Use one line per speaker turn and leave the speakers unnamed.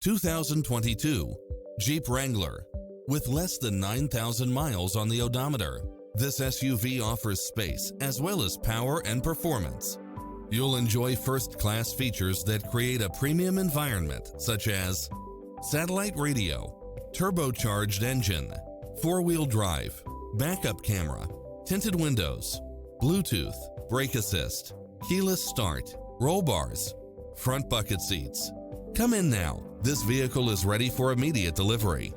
2022 Jeep Wrangler. With less than 9,000 miles on the odometer, this SUV offers space as well as power and performance. You'll enjoy first-class features that create a premium environment, such as satellite radio, turbocharged engine, four-wheel drive, backup camera, tinted windows, Bluetooth, brake assist, keyless start, roll bars, front bucket seats. Come in now. This vehicle is ready for immediate delivery.